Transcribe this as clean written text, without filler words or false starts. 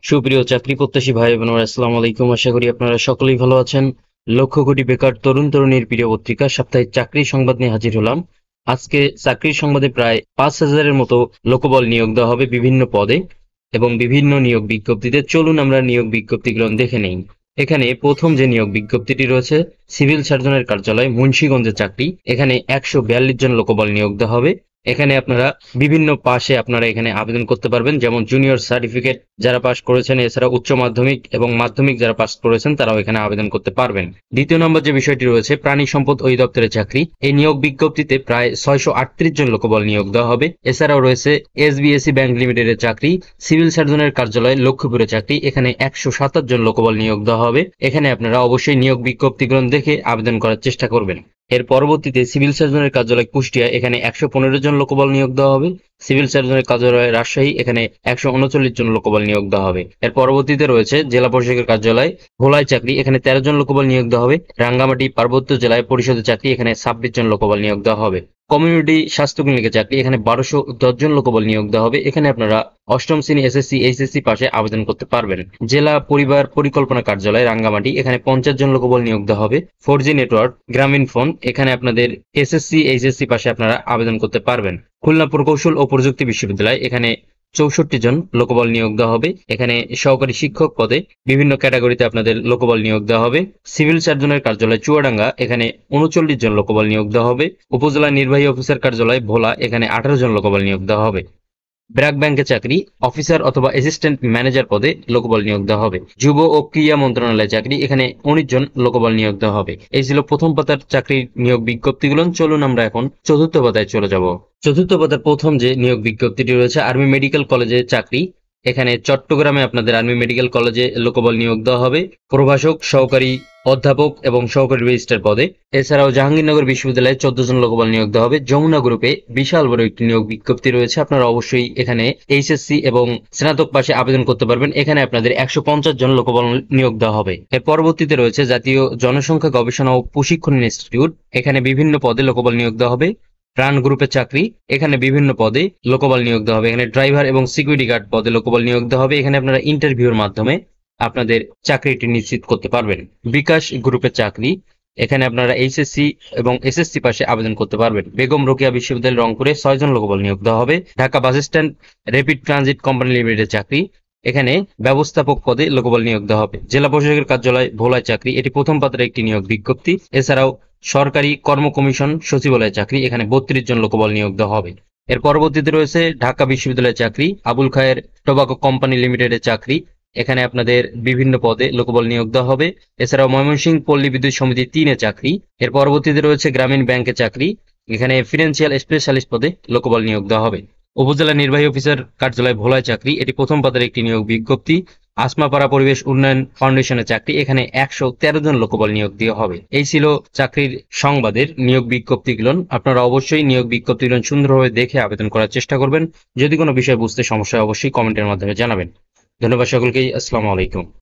সুপ্রিয় চাকরি প্রত্যাশী ভাই বোনেরা, আসসালামু আলাইকুম। আশা করি আপনারা সকলেই ভালো আছেন। লক্ষ কোটি বেকার তরুণ তরুণীর প্রিয় পত্রিকা সাপ্তাহিক চাকরির সংবাদ নিয়ে হাজির হলাম। আজকে চাকরির সংবাদে প্রায় 5,000-এর মতো লোকবল নিয়োগ দেওয়া হবে বিভিন্ন পদে এবং বিভিন্ন নিয়োগ বিজ্ঞপ্তিতে। চলুন আমরা নিয়োগ বিজ্ঞপ্তিগুলো দেখে নেই। এখানে প্রথম যে নিয়োগ বিজ্ঞপ্তিটি রয়েছে, সিভিল সার্জনের কার্যালয় মুন্সিগঞ্জের চাকরি। এখানে 142 জন লোকবল নিয়োগ দেওয়া হবে। এখানে আপনারা বিভিন্ন পাশে আপনারা এখানে আবেদন করতে পারবেন, যেমন জুনিয়র সার্টিফিকেট যারা পাস করেছেন, এছাড়া উচ্চ মাধ্যমিক এবং মাধ্যমিক যারা পাস করেছেন তারাও এখানে আবেদন করতে পারবেন। দ্বিতীয় নম্বর যে বিষয়টি রয়েছে, প্রাণী সম্পদ অধিদপ্তরের চাকরি। এই নিয়োগ বিজ্ঞপ্তিতে প্রায় 638 জন লোকবল নিয়োগ দেওয়া হবে। এছাড়াও রয়েছে এসবিএসি ব্যাংক লিমিটেডের চাকরি, সিভিল সার্জনের কার্যালয় লক্ষ্মীপুরের চাকরি। এখানে 127 জন লোকবল নিয়োগ দেওয়া হবে। এখানে আপনারা অবশ্যই নিয়োগ বিজ্ঞপ্তিগুলো দেখে আবেদন করার চেষ্টা করবেন। এর পরবর্তীতে সিভিল সার্জনের কার্যালয় কুষ্টিয়া, এখানে 115 জন লোকবল নিয়োগ দেওয়া হবে। সিভিল সার্জনের কার্যালয় রাজশাহী, এখানে 139 জন লোকবল নিয়োগ দেওয়া হবে। এর পরবর্তীতে রয়েছে জেলা পরিষদের কার্যালয় ভোলায় চাকরি, এখানে 13 জন লোকবল নিয়োগ দেওয়া হবে। রাঙ্গামাটি পার্বত্য জেলায় পরিষদের চাকরি, এখানে 26 জন লোকবল নিয়োগ দেওয়া হবে। কমিউনিটি স্বাস্থ্য ক্লিনিকের চাকরি, এখানে 1210 জন লোকবল নিয়োগ দেওয়া হবে। এখানে আপনারা অষ্টম শ্রেণী এসএসসি এইচএসসি পাশে আবেদন করতে পারবেন। জেলা পরিবার পরিকল্পনা কার্যালয় রাঙ্গামাটি, এখানে 50 জন লোকবল নিয়োগ দেওয়া হবে। 4G নেটওয়ার্ক গ্রামীণ ফোন, এখানে আপনাদের এসএসসি এইচএসসি পাশে আপনারা আবেদন করতে পারবেন। খুলনা প্রকৌশল ও প্রযুক্তি বিশ্ববিদ্যালয়, এখানে 64 জন লোকবল নিয়োগ দেওয়া হবে। এখানে সহকারী শিক্ষক পদে বিভিন্ন ক্যাটাগরিতে আপনাদের লোকবল নিয়োগ দেওয়া হবে। সিভিল সার্জনের কার্যালয় চুয়াডাঙ্গা, এখানে 39 জন লোকবল নিয়োগ দেওয়া হবে। উপজেলা নির্বাহী অফিসার কার্যালয় ভোলা, এখানে 18 জন লোকবল নিয়োগ দেওয়া হবে। ব্র্যাক ব্যাংকের চাকরি অফিসার অথবা অ্যাসিস্ট্যান্ট ম্যানেজার পদে লোকবল নিয়োগ দেওয়া হবে। যুব ও ক্রীড়া মন্ত্রণালয়ের চাকরি, এখানে 19 জন লোকবল নিয়োগ দেওয়া হবে। এই ছিল প্রথম পাতার চাকরির নিয়োগ বিজ্ঞপ্তিগুলো। চলুন আমরা এখন চতুর্থ পাতায় চলে যাব। চতুর্থ পাতার প্রথম যে নিয়োগ বিজ্ঞপ্তিটি রয়েছে, আর্মি মেডিকেল কলেজে চাকরি। এখানে চট্টগ্রামে আপনাদের আর্মি মেডিকেল কলেজে লোকবল নিয়োগ দেওয়া হবে প্রভাষক, সহকারী অধ্যাপক এবং সহকারী রেজিস্ট্রার পদে। এছাড়াও জাহাঙ্গীরনগর বিশ্ববিদ্যালয়ে 14 জন লোকবল নিয়োগ দেওয়া হবে। যমুনা গ্রুপে বিশাল বড় একটি নিয়োগ বিজ্ঞপ্তি রয়েছে। আপনারা অবশ্যই এখানে এইচএসসি এবং স্নাতক পাশে আবেদন করতে পারবেন। এখানে আপনাদের 150 জন লোকবল নিয়োগ দেওয়া হবে। এর পরবর্তীতে রয়েছে জাতীয় জনসংখ্যা গবেষণা ও প্রশিক্ষণ ইনস্টিটিউট, এখানে বিভিন্ন পদে লোকবল নিয়োগ দেওয়া হবে। প্রাণ গ্রুপের চাকরি, এখানে বিভিন্ন পদে লোকবল নিয়োগ দেওয়া হবে। এখানে ড্রাইভার এবং সিকিউরিটি গার্ড পদে লোকবল নিয়োগ দেওয়া হবে। এখানে আপনারা ইন্টারভিউর মাধ্যমে আপনাদের চাকরিটি নিশ্চিত করতে পারবেন। বিকাশ গ্রুপের চাকরি, এখানে আপনারা এইচএসসি এবং এসএসসি পাশে আবেদন করতে পারবেন। বেগম রোকেয়া বিশ্ববিদ্যালয় রংপুরে 6 জন লোকবল নিয়োগ দেওয়া হবে। Dhaka bus stand rapid transit company লিমিটেডের চাকরি, এখানে ব্যবস্থাপক পদে লোকবল নিয়োগ দেওয়া হবে। জেলা প্রশাসকের কার্যালয় ভোলায় চাকরি, এটি প্রথম পাত্রের একটি নিয়োগ বিজ্ঞপ্তি। এছাড়াও সরকারি কর্ম কমিশন সচিবালয়ের চাকরি, এখানে 32 জন লোকবল নিয়োগ দেওয়া হবে। এর পরবর্তীতে রয়েছে ঢাকা বিশ্ববিদ্যালয়ের চাকরি, আবুল খায়ের টোবাকো কোম্পানি লিমিটেডের চাকরি, এখানে আপনাদের বিভিন্ন পদে লোকবল নিয়োগ দেওয়া হবে। এছাড়াও ময়মনসিংহ পল্লী বিদ্যুৎ সমিতি 3-এ চাকরি। এর পরবর্তীতে রয়েছে গ্রামীণ ব্যাংকের চাকরি, এখানে ফিনান্সিয়াল স্পেশালিস্ট পদে লোকবল নিয়োগ দেওয়া হবে। উপজেলা নির্বাহী অফিসার কার্যালয় ভোলায় চাকরি, এটি প্রথম পাতার একটি নিয়োগ বিজ্ঞপ্তি। আসমাপাড়া পরিবেশ উন্নয়ন ফাউন্ডেশনের চাকরি, এখানে 113 জন লোকবল নিয়োগ দেওয়া হবে। এই ছিল চাকরির সংবাদের নিয়োগ বিজ্ঞপ্তিগুলো। আপনারা অবশ্যই নিয়োগ বিজ্ঞপ্তিগুলো সুন্দরভাবে দেখে আবেদন করার চেষ্টা করবেন। যদি কোনো বিষয় বুঝতে সমস্যা হয় অবশ্যই কমেন্টের মাধ্যমে জানাবেন। ধন্যবাদ সকলকেই। আসসালামু আলাইকুম।